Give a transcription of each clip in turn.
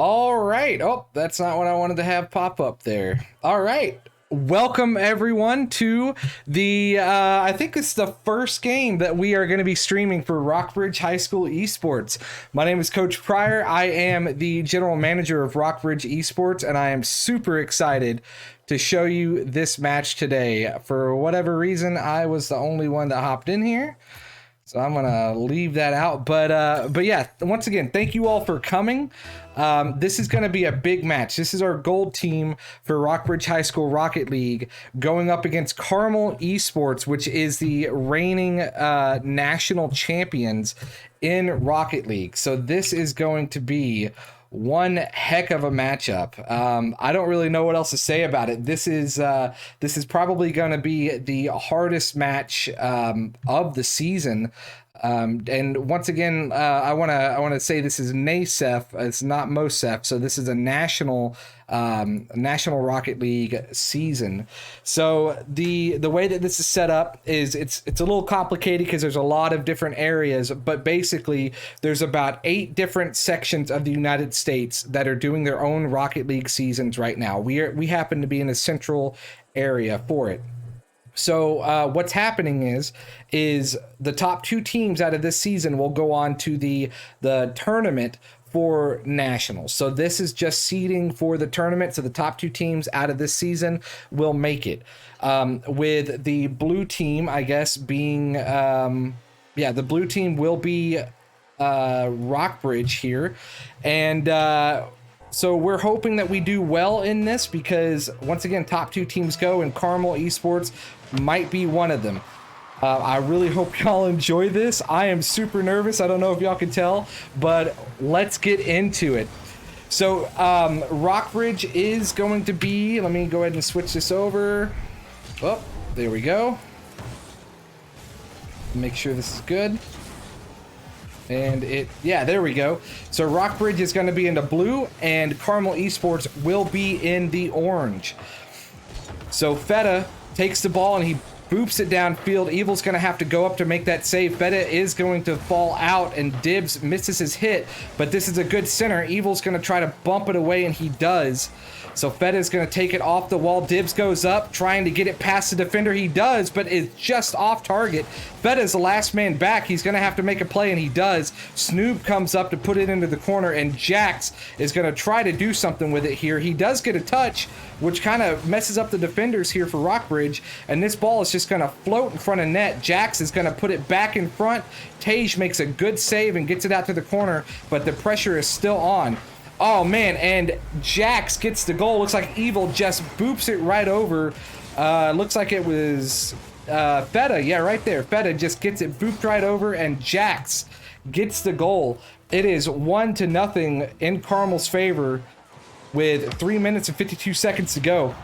All right. Oh, that's not what I wanted to have pop up there. All right. Welcome everyone to the I think it's the first game that we are going to be streaming for Rockbridge High School Esports. My name is Coach Pryor. I am the general manager of Rockbridge Esports, and I am super excited to show you this match today. For whatever reason, I was the only one that hopped in here, so I'm gonna leave that out. But yeah, once again, thank you all for coming. This is gonna be a big match. This is our gold team for Rockbridge High School Rocket League going up against Carmel Esports, which is the reigning national champions in Rocket League. So this is going to be one heck of a matchup. I don't really know what else to say about it. This is probably going to be the hardest match of the season. And once again, I want to say this is NACEF. It's not MOSEF. So this is a national Rocket League season. So the way that this is set up is it's a little complicated because there's a lot of different areas, but basically there's about 8 different sections of the United States that are doing their own Rocket League seasons right now. We happen to be in a central area for it. So what's happening is the top 2 teams out of this season will go on to the tournament for nationals. So this is just seeding for the tournament. So the top 2 teams out of this season will make it. With the blue team, I guess, being the blue team will be Rockbridge here, and so we're hoping that we do well in this because, once again, top 2 teams go, and Carmel Esports might be one of them. I really hope y'all enjoy this. I am super nervous. I don't know if y'all can tell, but let's get into it. So Rockbridge is going to be, let me go ahead and switch this over. Oh, there we go. Make sure this is good. And there we go. So Rockbridge is going to be in the blue, and Carmel Esports will be in the orange. So Feta takes the ball and he boops it downfield. Evil's going to have to go up to make that save. Feta is going to fall out, and Dibs misses his hit, but this is a good center. Evil's going to try to bump it away, and he does. So Feta is going to take it off the wall. Dibs goes up, trying to get it past the defender. He does, but it's just off target. Feta is the last man back. He's going to have to make a play, and he does. Snoop comes up to put it into the corner, and Jax is going to try to do something with it here. He does get a touch, which kind of messes up the defenders here for Rockbridge, and this ball is just going to float in front of net. Jax is going to put it back in front. Tage makes a good save and gets it out to the corner, but the pressure is still on. Oh man, and Jax gets the goal. Looks like Evil just boops it right over. Looks like it was Feta. Yeah, right there. Feta just gets it booped right over, and Jax gets the goal. It is 1-0 in Carmel's favor with 3 minutes and 52 seconds to go.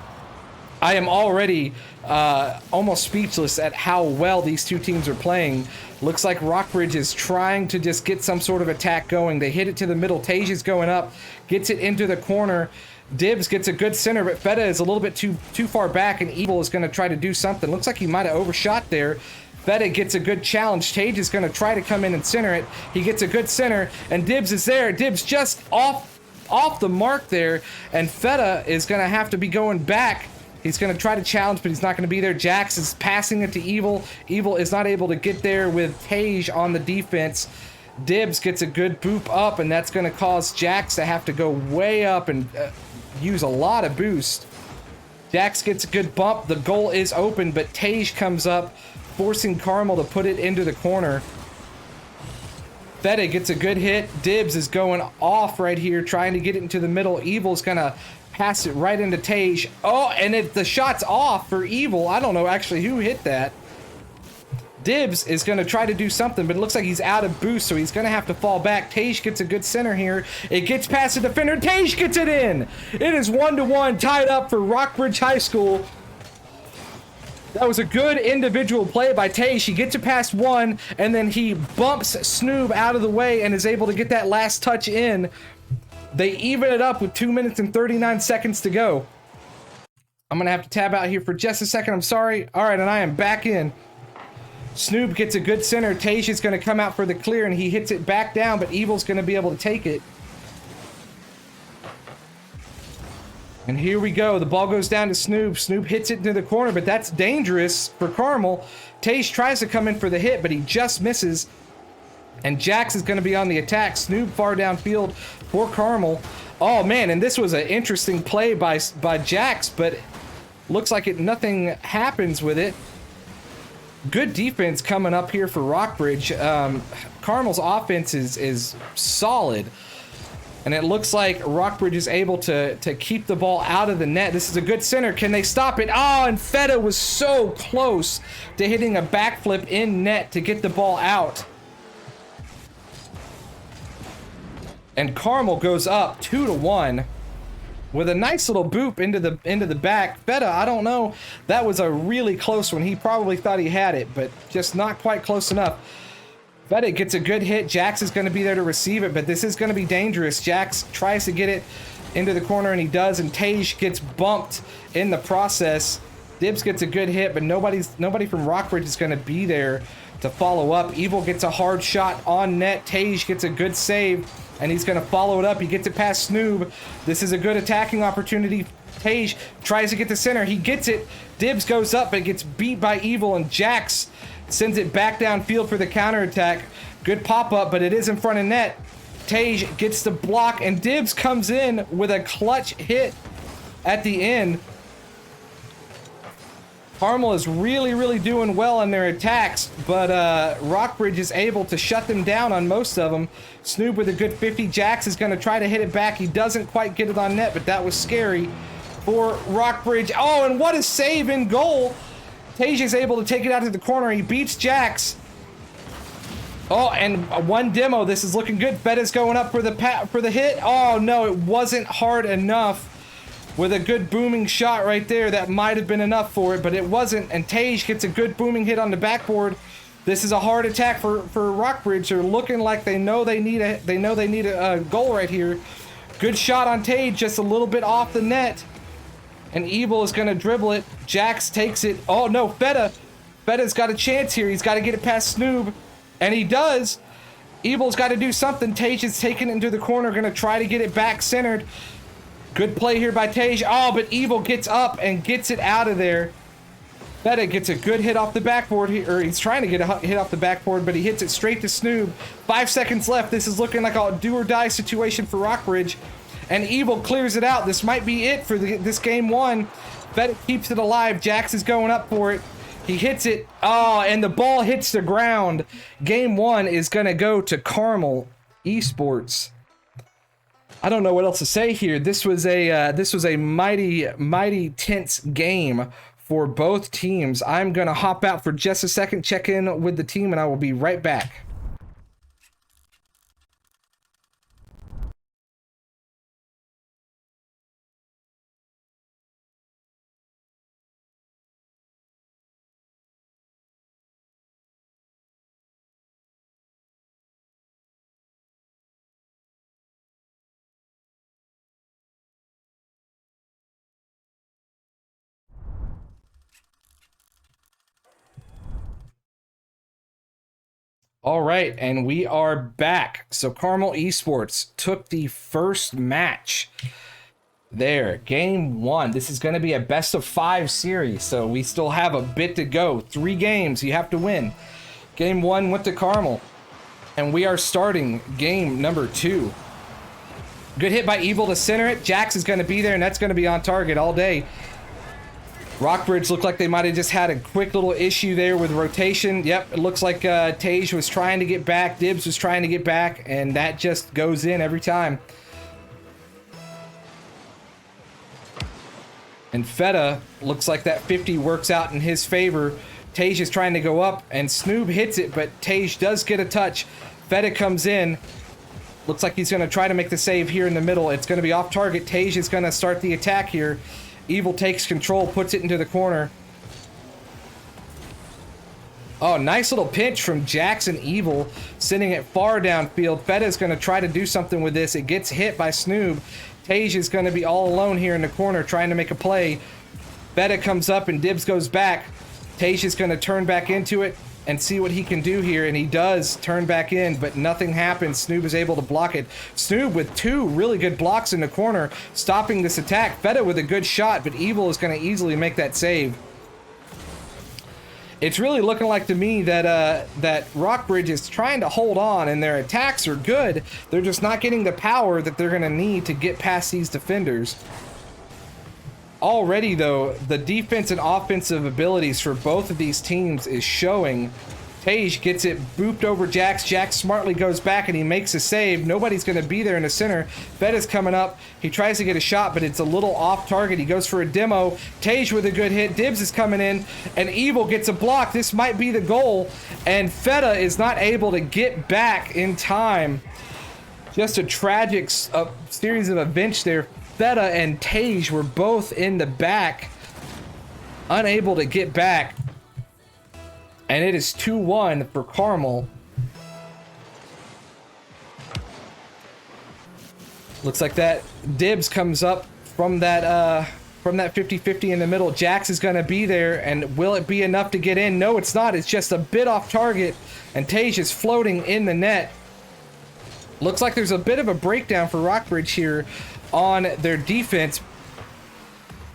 I am already almost speechless at how well these 2 teams are playing. Looks like Rockbridge is trying to just get some sort of attack going. They hit it to the middle. Tage is going up, gets it into the corner. Dibs gets a good center, but Feta is a little bit too far back, and Evil is going to try to do something. Looks like he might have overshot there. Feta gets a good challenge. Tage is going to try to come in and center it. He gets a good center, and Dibs is there. Dibs just off the mark there, and Feta is going to have to be going back. He's going to try to challenge, but he's not going to be there. Jax is passing it to Evil. Evil is not able to get there with Tage on the defense. Dibs gets a good boop up, and that's going to cause Jax to have to go way up and use a lot of boost. Jax gets a good bump. The goal is open, but Tage comes up, forcing Carmel to put it into the corner. Feta gets a good hit. Dibs is going off right here, trying to get it into the middle. Evil's going to pass it right into Tage. Oh, and if the shot's off for Evil, I don't know actually who hit that. Dibs is going to try to do something, but it looks like he's out of boost, so he's going to have to fall back. Tage gets a good center here. It gets past the defender. Tage gets it in. It is 1-1, tied up for Rockbridge High School. That was a good individual play by Tage. He gets it past one, and then he bumps Snoob out of the way and is able to get that last touch in. They even it up with 2 minutes and 39 seconds to go. I'm going to have to tab out here for just a second. I'm sorry. All right, and I am back in. Snoob gets a good center. Tage is going to come out for the clear, and he hits it back down, but Evil's going to be able to take it. And here we go. The ball goes down to Snoop. Snoop hits it into the corner, but that's dangerous for Carmel. Tage tries to come in for the hit, but he just misses. And Jax is going to be on the attack. Snoop far downfield for Carmel. Oh, man, and this was an interesting play by Jax, but looks like nothing happens with it. Good defense coming up here for Rockbridge. Carmel's offense is solid. And it looks like Rockbridge is able to keep the ball out of the net. This is a good center. Can they stop it? Oh, and Feta was so close to hitting a backflip in net to get the ball out. And Carmel goes up 2-1 with a nice little boop into the back. Feta, I don't know. That was a really close one. He probably thought he had it, but just not quite close enough. Feta gets a good hit. Jax is going to be there to receive it, but this is going to be dangerous. Jax tries to get it into the corner, and he does, and Tage gets bumped in the process. Dibs gets a good hit, but nobody from Rockbridge is going to be there to follow up. Evil gets a hard shot on net. Tage gets a good save, and he's going to follow it up. He gets it past Snoob. This is a good attacking opportunity. Tage tries to get the center. He gets it. Dibs goes up, but gets beat by Evil, and Jax sends it back downfield for the counterattack. Good pop-up, but it is in front of net. Tage gets the block, and Dibs comes in with a clutch hit at the end. Carmel is really doing well on their attacks, but Rockbridge is able to shut them down on most of them. Snoop with a good 50. Jax is going to try to hit it back. He doesn't quite get it on net, but that was scary for Rockbridge. Oh, and what a save in goal. Tage is able to take it out to the corner. He beats Jax. Oh, and one demo. This is looking good. Feta's going up for the hit. Oh, no, it wasn't hard enough. With a good booming shot right there, that might have been enough for it, but it wasn't. And Tage gets a good booming hit on the backboard. This is a hard attack for Rockbridge. They're looking like they know they need a goal right here. Good shot on Tage, just a little bit off the net. And Evil is going to dribble it. Jax takes it. Oh, no, Feta's got a chance here. He's got to get it past Snoob. And he does. Evil's got to do something. Tage is taking it into the corner, going to try to get it back centered. Good play here by Tage. Oh, but Evil gets up and gets it out of there. Feta gets a good hit off the backboard. He's trying to get a hit off the backboard, but he hits it straight to Snoob. 5 seconds left. This is looking like a do-or-die situation for Rockbridge. And Evil clears it out. This might be it for this game one. Feta keeps it alive. Jax is going up for it. He hits it. Oh, and the ball hits the ground. Game one is going to go to Carmel Esports. I don't know what else to say here. This was a mighty tense game for both teams. I'm going to hop out for just a second, check in with the team, and I will be right back. All right, and we are back. So Carmel Esports took the first match there, game one. This is going to be a best of 5 series, so we still have a bit to go. 3 games you have to win. Game one went to Carmel, and we are starting game number 2. Good hit by Evil to center it. Jax is going to be there, and that's going to be on target all day. Rockbridge looked like they might have just had a quick little issue there with rotation. Yep, it looks like Tage was trying to get back, Dibs was trying to get back, and that just goes in every time. And Feta looks like that 50 works out in his favor. Tage is trying to go up, and Snoob hits it, but Tage does get a touch. Feta comes in. Looks like he's going to try to make the save here in the middle. It's going to be off target. Tage is going to start the attack here. Evil takes control, puts it into the corner. Oh, nice little pinch from Jackson Evil, sending it far downfield. Feta's going to try to do something with this. It gets hit by Snoob. Tage is going to be all alone here in the corner trying to make a play. Feta comes up and Dibs goes back. Tage is going to turn back into it. and see what he can do here, and he does turn back in, but nothing happens. Snoob is able to block it. Snoob with 2 really good blocks in the corner, stopping this attack. Feta with a good shot, but Evil is going to easily make that save. It's really looking like to me that that Rockbridge is trying to hold on, and their attacks are good. They're just not getting the power that they're going to need to get past these defenders. Already, though, the defense and offensive abilities for both of these teams is showing. Tage gets it booped over Jax. Jax smartly goes back and he makes a save. Nobody's going to be there in the center. Feta's coming up. He tries to get a shot, but it's a little off target. He goes for a demo. Tage with a good hit. Dibs is coming in, and Evil gets a block. This might be the goal, and Feta is not able to get back in time. Just a tragic series of events there. Feta and Tage were both in the back, unable to get back. And it is 2-1 for Carmel. Looks like that Dibs comes up from that 50-50 in the middle. Jax is going to be there, and will it be enough to get in? No, it's not. It's just a bit off target, and Tage is floating in the net. Looks like there's a bit of a breakdown for Rockbridge here on their defense.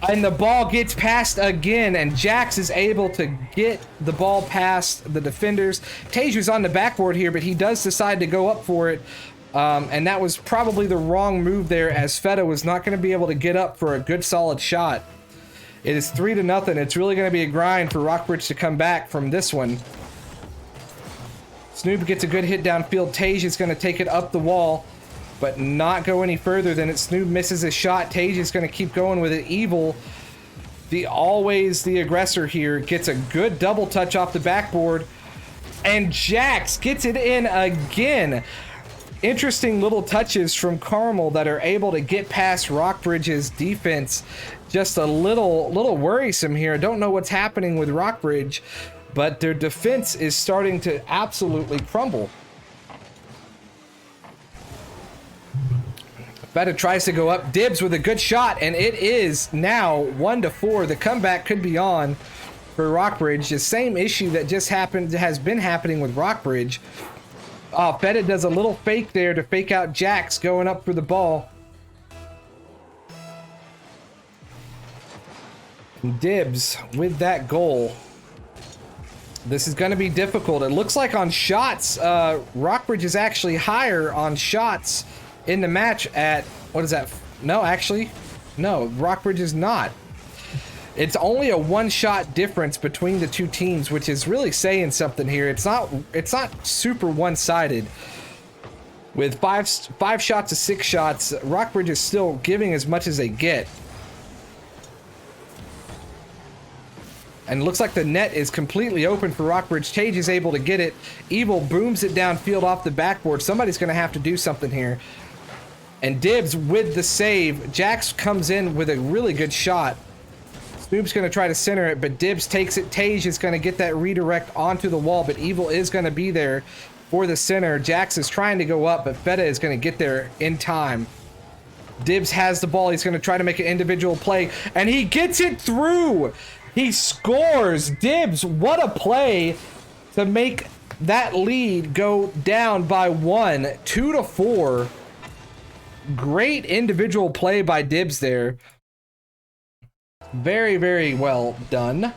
And the ball gets passed again, and Jax is able to get the ball past the defenders. Tage was on the backboard here, but he does decide to go up for it. And that was probably the wrong move there, as Feta was not going to be able to get up for a good solid shot. It is 3-0. It's really going to be a grind for Rockbridge to come back from this one. Snoop gets a good hit downfield. Tage is going to take it up the wall, but not go any further than it. Snoop misses a shot. Tage is going to keep going with it. Evil, always the aggressor here, gets a good double touch off the backboard, and Jax gets it in again. Interesting little touches from Carmel that are able to get past Rockbridge's defense. Just a little worrisome here. I don't know what's happening with Rockbridge, but their defense is starting to absolutely crumble. Feta tries to go up. Dibs with a good shot, and it is now 1-4. The comeback could be on for Rockbridge. The same issue that just happened has been happening with Rockbridge. Feta does a little fake there to fake out Jax going up for the ball. Dibs with that goal. This is going to be difficult. It looks like on shots, Rockbridge is actually higher on shots in the match at, what is that? No, actually, no, Rockbridge is not. It's only a 1-shot difference between the two teams, which is really saying something here. It's not super one-sided. With five shots to 6 shots, Rockbridge is still giving as much as they get. And it looks like the net is completely open for Rockbridge. Tage is able to get it. Evil booms it downfield off the backboard. Somebody's going to have to do something here. And Dibs with the save. Jax comes in with a really good shot. Snoop's going to try to center it, but Dibs takes it. Tage is going to get that redirect onto the wall, but Evil is going to be there for the center. Jax is trying to go up, but Feta is going to get there in time. Dibs has the ball. He's going to try to make an individual play, and he gets it through. He scores. Dibs, what a play to make that lead go down by 1, 2-4. Great individual play by Dibs there. Very, very well done.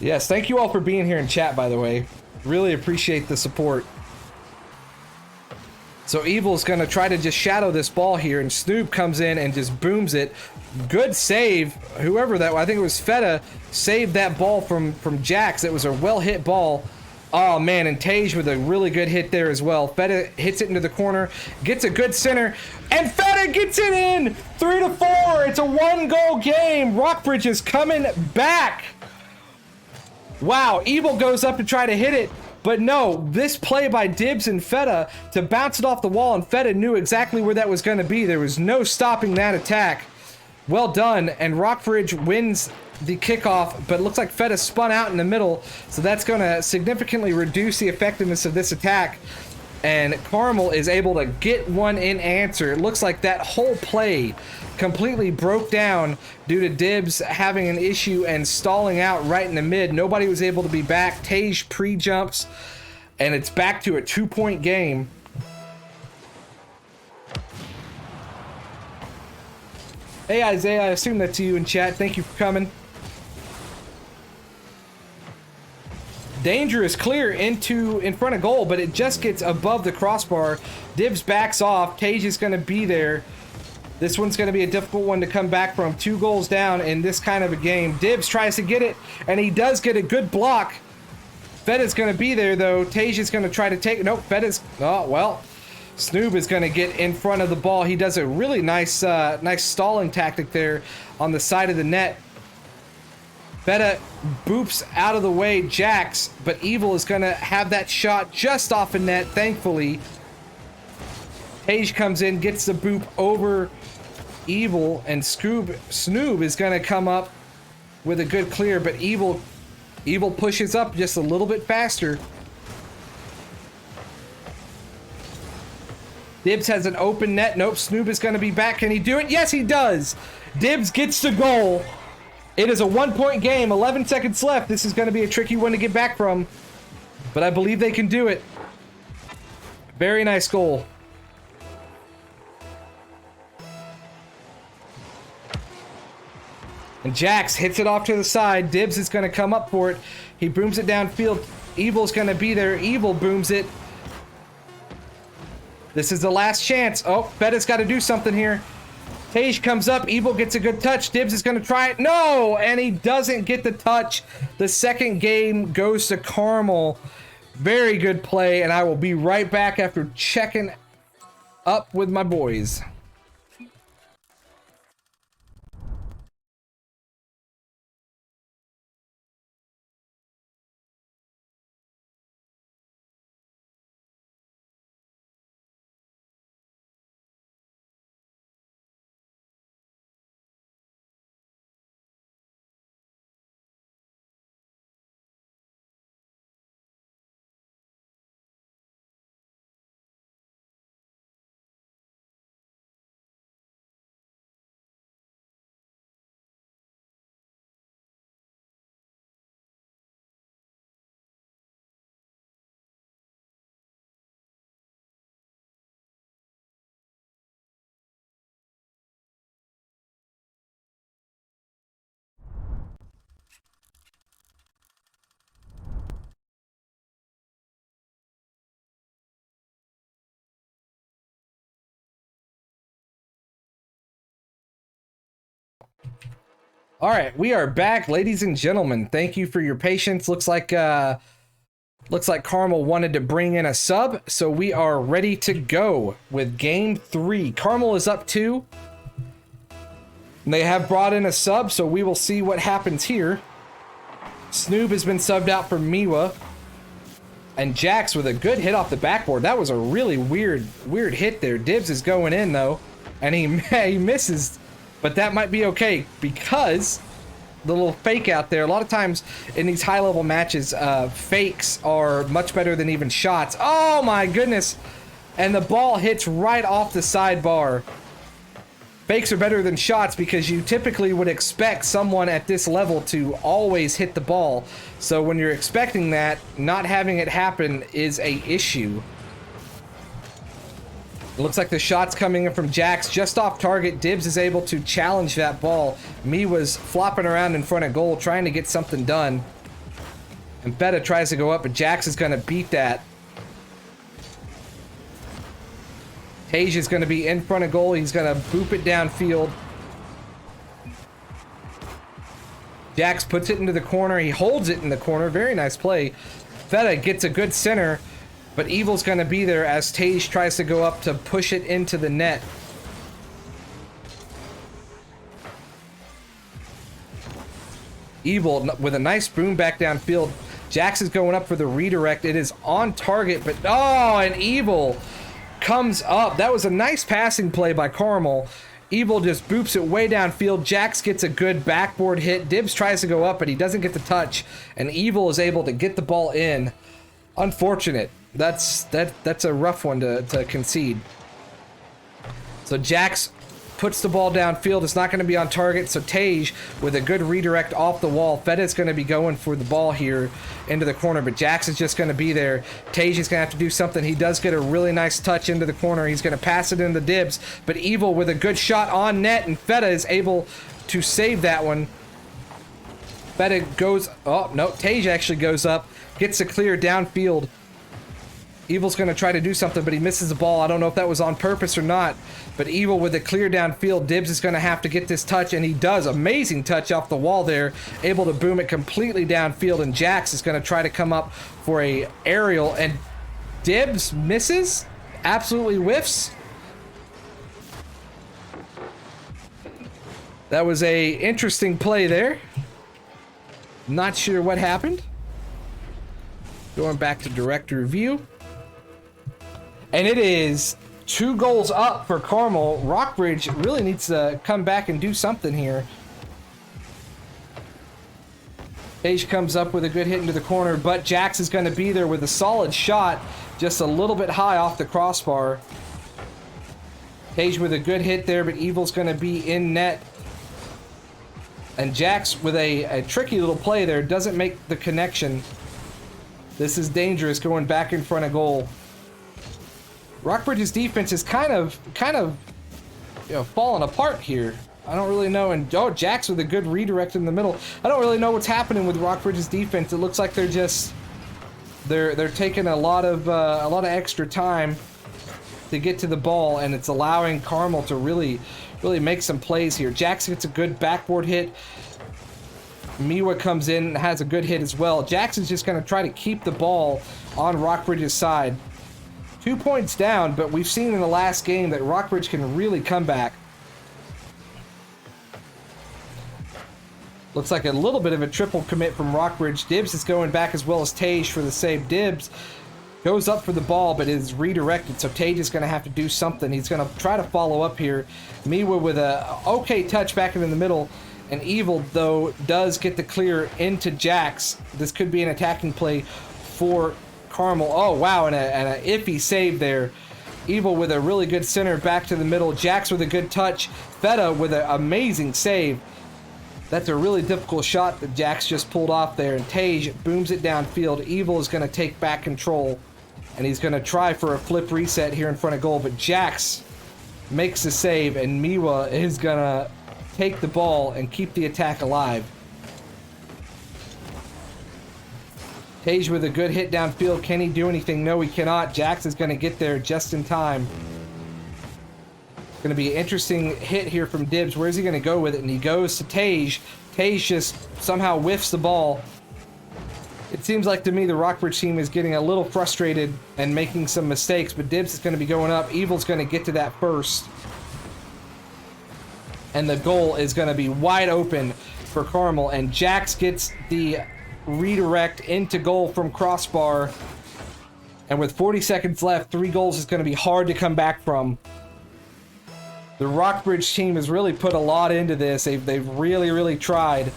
Yes, thank you all for being here in chat, by the way. Really appreciate the support. So Evil's going to try to just shadow this ball here, and Snoop comes in and just booms it. Good save. Whoever that was, I think it was Feta, saved that ball from Jax. It was a well-hit ball. Oh, man, and Tage with a really good hit there as well. Feta hits it into the corner, gets a good center, and Feta gets it in! 3-4. It's a 1-goal game. Rockbridge is coming back. Wow, Evil goes up to try to hit it. But no, this play by Dibs and Feta to bounce it off the wall, and Feta knew exactly where that was going to be. There was no stopping that attack. Well done, and Rockbridge wins the kickoff, but it looks like Feta spun out in the middle, so that's going to significantly reduce the effectiveness of this attack. and Carmel is able to get one in answer. It looks like that whole play completely broke down due to Dibs having an issue and stalling out right in the mid. Nobody was able to be back. Tage pre-jumps, and it's back to a 2-point game. Hey Isaiah, I assume that's you in chat. Thank you for coming. Danger is clear in front of goal, but it just gets above the crossbar. Dibs backs off. Tage is going to be there. This one's going to be a difficult one to come back from. 2 goals down in this kind of a game. Dibs tries to get it, and he does get a good block. Feda's going to be there, though. Tage is going to try to take... Nope, Feda's... Oh, well. Snoob is going to get in front of the ball. He does a really nice nice stalling tactic there on the side of the net. Feda boops out of the way Jax, but Evil is going to have that shot just off a net, thankfully. Tage comes in, gets the boop over Evil, and Snoob is going to come up with a good clear, but Evil pushes up just a little bit faster. Dibs has an open net. Nope, Snoob is going to be back. Can he do it? Yes, he does. Dibs gets the goal. It is a 1-point game, 11 seconds left. This is going to be a tricky one to get back from, but I believe they can do it. Very nice goal. And Jax hits it off to the side. Dibs is going to come up for it. He booms it downfield. Evil's going to be there. Evil booms it. This is the last chance. Oh, Feda's got to do something here. Tage comes up. Evil gets a good touch. Dibs is going to try it. No! And he doesn't get the touch. The second game goes to Carmel. Very good play, and I will be right back after checking up with my boys. All right, we are back, ladies and gentlemen. Thank you for your patience. Looks like Carmel wanted to bring in a sub, so we are ready to go with game 3. Carmel is up 2. And they have brought in a sub, so we will see what happens here. Snoob has been subbed out for Miwa. And Jax with a good hit off the backboard. That was a really weird hit there. Dibs is going in, though. And he misses. But that might be okay, because the little fake out there, a lot of times in these high-level matches, fakes are much better than even shots. Oh, my goodness. And the ball hits right off the sidebar. Fakes are better than shots because you typically would expect someone at this level to always hit the ball. So when you're expecting that, not having it happen is a issue. It looks like the shot's coming in from Jax just off target. Dibs is able to challenge that ball. Me was flopping around in front of goal trying to get something done. And Feta tries to go up, but Jax is going to beat that. Tage is going to be in front of goal. He's going to boop it downfield. Jax puts it into the corner. He holds it in the corner. Very nice play. Feta gets a good center, but Evil's going to be there as Tage tries to go up to push it into the net. Evil with a nice boom back downfield. Jax is going up for the redirect. It is on target, but oh, and Evil comes up. That was a nice passing play by Carmel. Evil just boops it way downfield. Jax gets a good backboard hit. Dibs tries to go up, but he doesn't get the touch. And Evil is able to get the ball in. Unfortunate. That's a rough one to concede. So Jax puts the ball downfield. It's not going to be on target. So Tage with a good redirect off the wall. Feda's going to be going for the ball here into the corner, but Jax is just going to be there. Tage is going to have to do something. He does get a really nice touch into the corner. He's going to pass it into Dibs, but Evil with a good shot on net, and Feda is able to save that one. Feda goes, oh no, Tage actually goes up, gets a clear downfield. Evil's going to try to do something, but he misses the ball. I don't know if that was on purpose or not, but Evil with a clear downfield. Dibs is going to have to get this touch, and he does. Amazing touch off the wall there, able to boom it completely downfield, and Jax is going to try to come up for a aerial, and Dibs misses, absolutely whiffs. That was a interesting play there. Not sure what happened. Going back to director review. And it is 2 goals up for Carmel. Rockbridge really needs to come back and do something here. Tage comes up with a good hit into the corner, but Jax is going to be there with a solid shot, just a little bit high off the crossbar. Tage with a good hit there, but Evil's going to be in net. And Jax with a tricky little play there, doesn't make the connection. This is dangerous going back in front of goal. Rockbridge's defense is kind of falling apart here. I don't really know. And Jax with a good redirect in the middle. I don't really know what's happening with Rockbridge's defense. It looks like they're just they're taking a lot of extra time to get to the ball, and it's allowing Carmel to really make some plays here. Jax gets a good backboard hit. Miwa comes in and has a good hit as well. Jackson's just going to try to keep the ball on Rockbridge's side. 2 points down, but we've seen in the last game that Rockbridge can really come back. Looks like a little bit of a triple commit from Rockbridge. Dibs is going back as well as Tage for the save. Dibs goes up for the ball, but is redirected, so Tage is going to have to do something. He's going to try to follow up here. Miwa with a okay touch back in the middle, and Evil, though, does get the clear into Jax. This could be an attacking play for Carmel. Oh, wow, and an iffy save there. Evil with a really good center back to the middle. Jax with a good touch. Feta with an amazing save. That's a really difficult shot that Jax just pulled off there, and Tage booms it downfield. Evil is going to take back control, and he's going to try for a flip reset here in front of goal, but Jax makes the save, and Miwa is going to take the ball and keep the attack alive. Tage with a good hit downfield. Can he do anything? No, he cannot. Jax is going to get there just in time. It's going to be an interesting hit here from Dibs. Where's he going to go with it? And he goes to Tage. Tage just somehow whiffs the ball. It seems like to me the Rockbridge team is getting a little frustrated and making some mistakes, but Dibs is going to be going up. Evil's going to get to that first. And the goal is going to be wide open for Carmel, and Jax gets the redirect into goal from crossbar, and with 40 seconds left, 3 goals is going to be hard to come back from. The Rockbridge team has really put a lot into this. They've really tried,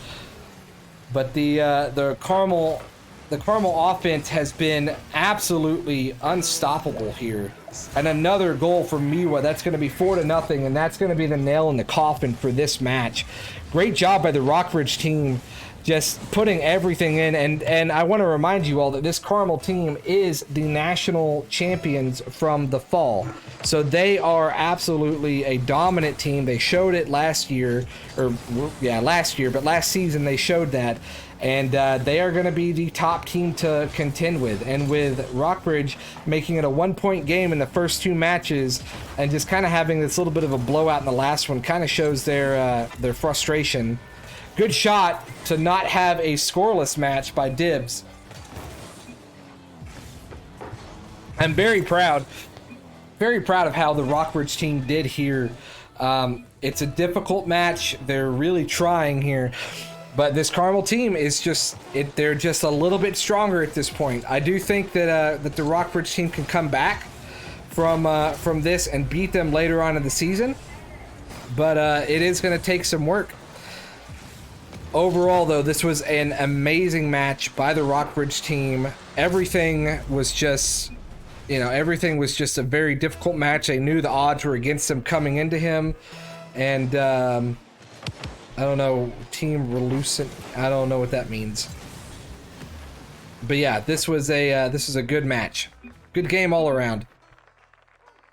but the Carmel offense has been absolutely unstoppable here. And another goal from Miwa. That's going to be 4-0, and that's going to be the nail in the coffin for this match. Great job by the Rockbridge team, just putting everything in. And I want to remind you all that this Carmel team is the national champions from the fall. So they are absolutely a dominant team. They showed it last year, but last season they showed that. And they are going to be the top team to contend with. And with Rockbridge making it a 1-point game in the first 2 matches and just kind of having this little bit of a blowout in the last one kind of shows their frustration. Good shot to not have a scoreless match by Dibs. I'm very proud of how the Rockbridge team did here. It's a difficult match. They're really trying here. But this Carmel team is they're just a little bit stronger at this point. I do think that the Rockbridge team can come back from this and beat them later on in the season. But it is going to take some work. Overall, though, this was an amazing match by the Rockbridge team. Everything was just you know, everything was just a very difficult match. They knew the odds were against him coming into him, and I don't know, team relucent. I don't know what that means. But yeah, this was a good match. Good game all around.